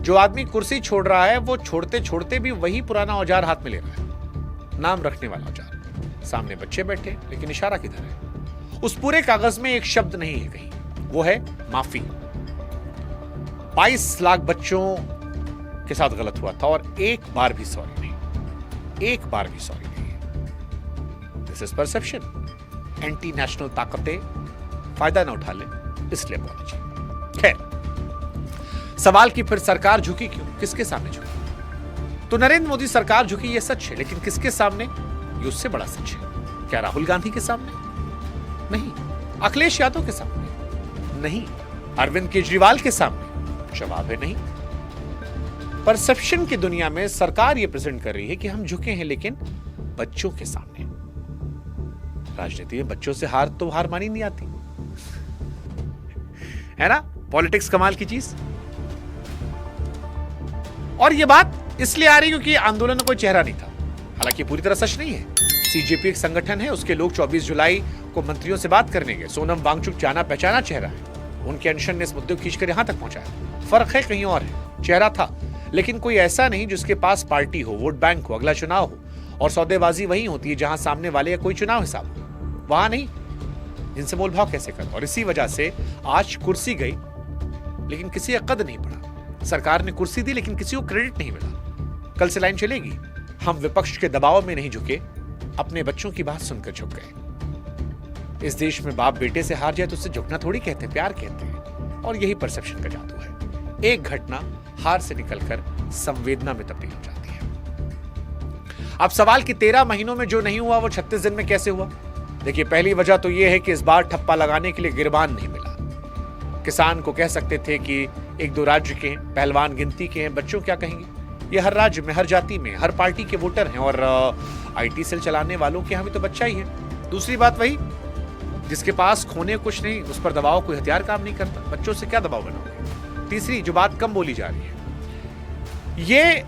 जो आदमी कुर्सी छोड़ रहा है वो छोड़ते छोड़ते भी वही पुराना औजार हाथ में ले रहा है, नाम रखने वाला औजार। सामने बच्चे बैठे, लेकिन इशारा किधर है? उस पूरे कागज में एक शब्द नहीं है कहीं, वो है माफी। 22 लाख बच्चों के साथ गलत हुआ था और एक बार भी सॉरी नहीं, एक बार भी सॉरी नहीं। This is perception. Anti national ताकतें फायदा ना उठा ले, इसलिए अपॉलॉजी। खैर, सवाल कि फिर सरकार झुकी क्यों, किसके सामने झुकी? तो नरेंद्र मोदी सरकार झुकी, यह सच है, लेकिन किसके सामने? ये उससे बड़ा सच है। क्या राहुल गांधी के सामने? नहीं। अखिलेश यादव के सामने? नहीं। अरविंद केजरीवाल के सामने? जवाब है नहीं। परसेप्शन की दुनिया में सरकार यह प्रेजेंट कर रही है कि हम झुके हैं, लेकिन बच्चों के सामने। राजनीति में बच्चों से हार तो हार मानी नहीं आती है ना? पॉलिटिक्स कमाल की चीज। और यह बात इसलिए आ रही क्योंकि आंदोलन में कोई चेहरा नहीं था। हालांकि पूरी तरह सच नहीं है। सीजेपी एक संगठन है, उसके लोग 24 जुलाई को मंत्रियों से बात करने गए। सोनम वांगचुक जाना पहचाना चेहरा है, उनके अनशन ने इस मुद्दे को खींचकर यहां तक पहुंचाया। फर्क है कहीं और है। चेहरा था, लेकिन कोई ऐसा नहीं जिसके पास पार्टी हो, वोट बैंक हो, अगला चुनाव हो। और सौदेबाजी वही होती है जहां सामने वाले का कोई चुनाव हिसाब हो, वहां नहीं। जिनसे मोलभाव कैसे कर। और इसी वजह से आज कुर्सी गई, लेकिन किसी का कद नहीं पड़ा। सरकार ने कुर्सी दी, लेकिन किसी को क्रेडिट नहीं मिला। कल से लाइन चलेगी, हम विपक्ष के दबाव में नहीं झुके, अपने बच्चों की बात सुनकर झुक गए। इस देश में बाप बेटे से हार जाए तो उससे झुकना थोड़ी कहते हैं, प्यार कहते हैं। और यही परसेप्शन का जादू है। एक घटना हार से निकलकर संवेदना में तब्दील हो जाती है। अब सवाल कि 13 महीनों में जो नहीं हुआ वो 36 दिन में कैसे हुआ? देखिए, पहली वजह तो यह है कि इस बार ठप्पा लगाने के लिए गिरबान नहीं मिला। किसान को कह सकते थे कि एक दो राज्य के हैं, पहलवान गिनती के हैं, बच्चों क्या कहेंगे? ये हर राज्य में, हर जाति में, हर पार्टी के वोटर हैं। और आईटी सेल चलाने वालों के यहाँ भी तो बच्चा ही है। दूसरी बात वही, जिसके पास खोने कुछ नहीं, उस पर दबाव कोई हथियार काम नहीं करता। बच्चों से क्या दबाव बनाओगे? तीसरी जो बात कम बोली जा रही है, ये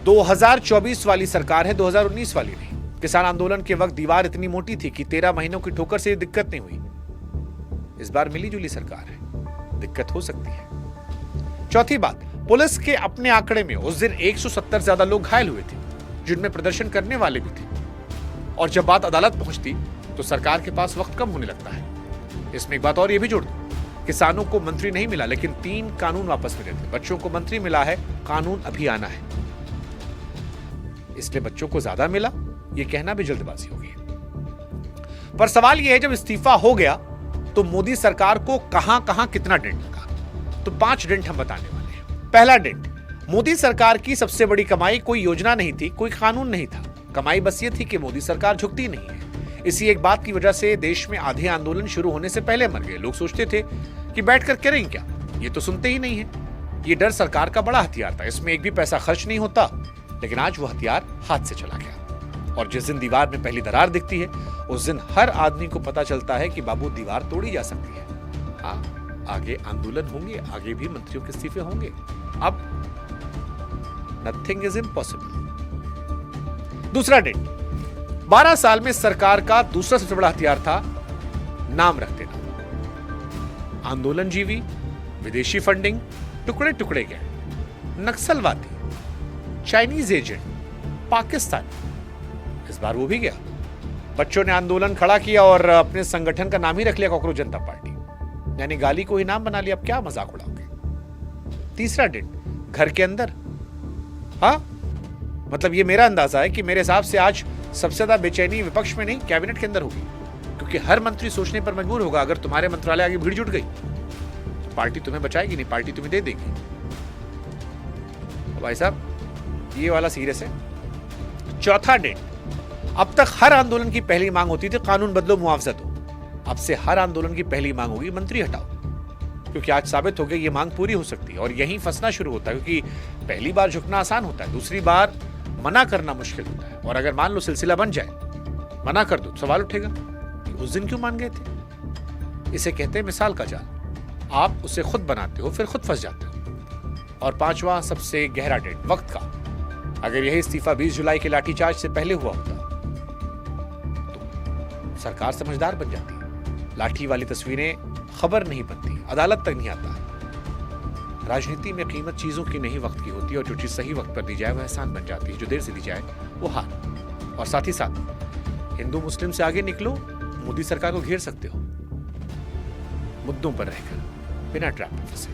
2024 वाली सरकार है, 2019 वाली नहीं। किसान आंदोलन के वक्त दीवार इतनी मोटी थी कि 13 महीनों की ठोकर से दिक्कत नहीं हुई। इस बार मिली जुली सरकार है, दिक्कत हो सकती है। चौथी बात, पुलिस के अपने आंकड़े में उस दिन 170 से ज्यादा लोग घायल हुए थे, जिनमें प्रदर्शन करने वाले भी थे। और जब बात अदालत पहुंचती तो सरकार के पास वक्त कम होने लगता है। इसमें एक बात और ये भी जोड़ दो, किसानों को मंत्री नहीं मिला, लेकिन 3 कानून वापस मिले थे। बच्चों को मंत्री मिला है, कानून अभी आना है। इसलिए बच्चों को ज्यादा मिला, यह कहना भी जल्दबाजी होगी। पर सवाल यह है, जब इस्तीफा हो गया तो मोदी सरकार को कहां कहां कितना डेंट लगा? तो 5 डेंट हम बताने वाले हैं। पहला डेंट, मोदी सरकार की सबसे बड़ी कमाई कोई योजना नहीं थी, कोई कानून नहीं था। कमाई बस ये थी कि मोदी सरकार झुकती नहीं है। इसी एक बात की वजह से देश में आधे आंदोलन शुरू होने से पहले मर गए। लोग सोचते थे कि बैठकर करेंगे क्या, ये तो सुनते ही नहीं है। ये डर सरकार का बड़ा हथियार था, इसमें एक भी पैसा खर्च नहीं होता। लेकिन आज वो हथियार हाथ से चला गया। और जिस दिन दीवार में पहली दरार दिखती है, उस दिन हर आदमी को पता चलता है कि बाबू दीवार तोड़ी जा सकती है। हाँ, आगे आंदोलन होंगे, आगे भी मंत्रियों के इस्तीफे होंगे। अब नथिंग इज इम्पॉसिबल। दूसरा डेंट, 12 साल में सरकार का दूसरा सबसे बड़ा हथियार था नाम रख देना। आंदोलन जीवी, विदेशी फंडिंग, टुकड़े टुकड़े गए, नक्सलवादी, चाइनीज एजेंट, पाकिस्तानी। इस बार वो भी गया। बच्चों ने आंदोलन खड़ा किया और अपने संगठन का नाम ही रख लिया कॉकरोच जनता पार्टी, यानी गाली को ही नाम बना लिया। अब क्या मजाक उड़ाओगे? तीसरा डेंट, घर के अंदर। हाँ, मतलब ये मेरा अंदाजा है कि मेरे हिसाब से आज सबसे ज्यादा बेचैनी विपक्ष में नहीं, कैबिनेट के अंदर होगी। क्योंकि हर मंत्री सोचने पर मजबूर होगा, अगर तुम्हारे मंत्रालय आगे भीड़ जुट गई, पार्टी तुम्हें बचाएगी नहीं, पार्टी तुम्हें दे देगी। भाई साहब, ये वाला सीरियस है। चौथा डेंट, अब तक हर आंदोलन की पहली मांग होती थी कानून बदलो, मुआवजा दो। अब से हर आंदोलन की पहली मांग होगी मंत्री हटाओ। क्योंकि आज साबित हो गया ये मांग पूरी हो सकती है। और यहीं फंसना शुरू होता है, क्योंकि पहली बार झुकना आसान होता है, दूसरी बार मना करना मुश्किल होता है। और अगर मान लो सिलसिला बन जाए, मना कर दो, सवाल उठेगा कि उस दिन क्यों मान गए थे। इसे कहते हैं मिसाल का जाल। आप उसे खुद बनाते हो, फिर खुद फंस जाते हो। और पांचवा सबसे गहरा डेंट, वक्त का। अगर यही इस्तीफा 20 जुलाई के लाठीचार्ज से पहले हुआ होता तो सरकार समझदार बन जाती। लाठी वाली तस्वीरें खबर नहीं बनती, अदालत तक नहीं आता। राजनीति में कीमत चीजों की नहीं वक्त की होती है, और जो चीज सही वक्त पर दी जाए वह एहसान बन जाती है, जो देर से दी जाए वो हार। और साथ ही साथ हिंदू मुस्लिम से आगे निकलो, मोदी सरकार को घेर सकते हो मुद्दों पर रहकर, बिना ट्रैप में फंसे।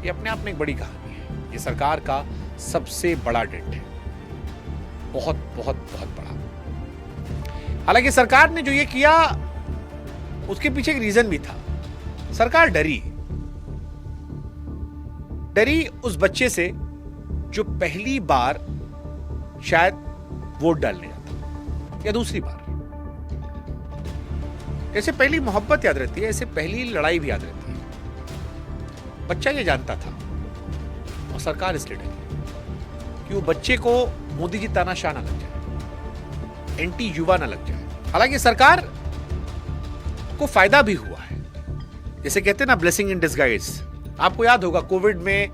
ये अपने आप में एक बड़ी कहानी है। ये सरकार का सबसे बड़ा डेंट है, बहुत बहुत बहुत बड़ा। हालांकि सरकार ने जो ये किया उसके पीछे एक रीजन भी था। सरकार डरी उस बच्चे से जो पहली बार शायद वोट डालने जाता, या दूसरी बार। जैसे पहली मोहब्बत याद रहती है, ऐसे पहली लड़ाई भी याद रहती है। बच्चा ये जानता था, और सरकार इसलिए डरी कि वो बच्चे को मोदी जी तानाशाह ना लग जाए, एंटी युवा ना लग जाए। हालांकि सरकार को फायदा भी हुआ है, जैसे कहते हैं ना, ब्लेसिंग इन डिस्गाइज। आपको याद होगा कोविड में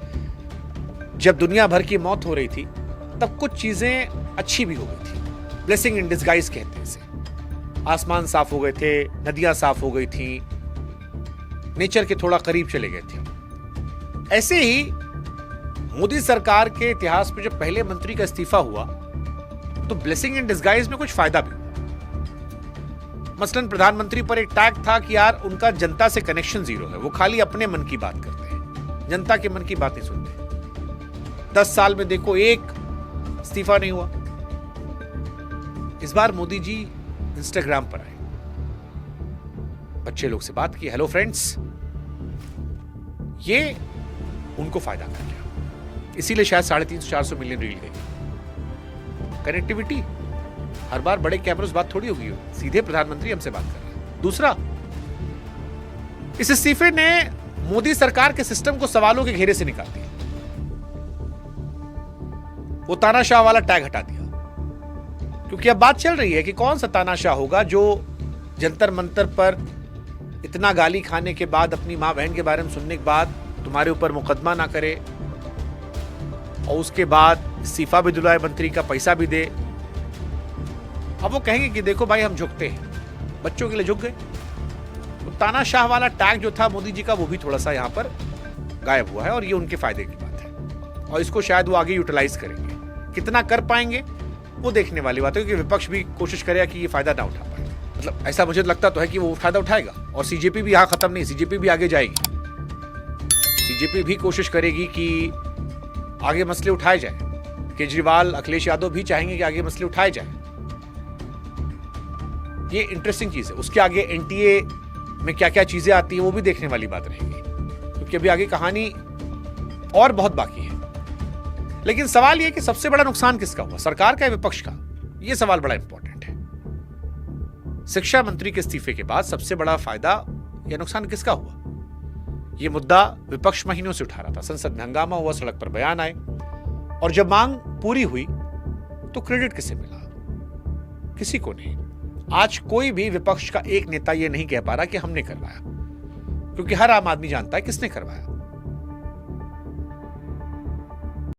जब दुनिया भर की मौत हो रही थी, तब कुछ चीजें अच्छी भी हो गई थी। ब्लेसिंग इन डिस्गाइज कहते हैं इसे। आसमान साफ हो गए थे, नदियां साफ हो गई थी, नेचर के थोड़ा करीब चले गए थे। ऐसे ही मोदी सरकार के इतिहास में जब पहले मंत्री का इस्तीफा हुआ, तो ब्लेसिंग इन डिस्गाइज में कुछ फायदा भी हुआ। मसलन प्रधानमंत्री पर एक टैग था कि यार उनका जनता से कनेक्शन जीरो है, वो खाली अपने मन की बात करते हैं, जनता के मन की बात नहीं सुनते। 10 साल में देखो एक इस्तीफा नहीं हुआ। इस बार मोदी जी इंस्टाग्राम पर आए, बच्चे लोग से बात की, हेलो फ्रेंड्स। ये उनको फायदा कर गया, इसीलिए शायद 350-400 मिलियन रील गई। कनेक्टिविटी, हर बार बड़े कैमरों से बात थोड़ी होगी, सीधे प्रधानमंत्री हमसे बात कर रहे हैं। दूसरा, इस इस्तीफे ने मोदी सरकार के सिस्टम को सवालों के घेरे से निकाल दिया। वो तानाशाह वाला टैग हटा दिया, क्योंकि अब बात चल रही है कि कौन सा तानाशाह होगा जो जंतर मंतर पर इतना गाली खाने के बाद, अपनी मां बहन के बारे में सुनने के बाद तुम्हारे ऊपर मुकदमा ना करे, और उसके बाद इस्तीफा भी दिलाए, मंत्री का पैसा भी दे। अब वो कहेंगे कि देखो भाई हम झुकते हैं, बच्चों के लिए झुक गए। तो तानाशाह वाला टैग जो था मोदी जी का, वो भी थोड़ा सा यहां पर गायब हुआ है, और ये उनके फायदे की बात है। और इसको शायद वो आगे यूटिलाइज करेंगे। कितना कर पाएंगे वो देखने वाली बात है, क्योंकि विपक्ष भी कोशिश करेगा कि ये फायदा ना उठा पाए। मतलब ऐसा मुझे लगता तो है कि वो फायदा उठाएगा, और सीजेपी भी यहां खत्म नहीं, सीजेपी भी आगे जाएगी। सीजेपी भी कोशिश करेगी कि आगे मसले उठाए जाए। केजरीवाल, अखिलेश यादव भी चाहेंगे कि आगे मसले उठाए जाए। ये इंटरेस्टिंग चीज है। उसके आगे एनटीए में क्या क्या चीजें आती हैं वो भी देखने वाली बात रहेगी, क्योंकि अभी आगे कहानी और बहुत बाकी है। लेकिन सवाल यह कि सबसे बड़ा नुकसान किसका हुआ, सरकार का या विपक्ष का? यह सवाल बड़ा इंपॉर्टेंट है। शिक्षा मंत्री के इस्तीफे के बाद सबसे बड़ा फायदा या नुकसान किसका हुआ? यह मुद्दा विपक्ष महीनों से उठा रहा था। संसद में हंगामा हुआ, सड़क पर बयान आए, और जब मांग पूरी हुई तो क्रेडिट किसे मिला? किसी को नहीं। आज कोई भी विपक्ष का एक नेता यह नहीं कह पा रहा कि हमने करवाया, क्योंकि हर आम आदमी जानता है किसने करवाया।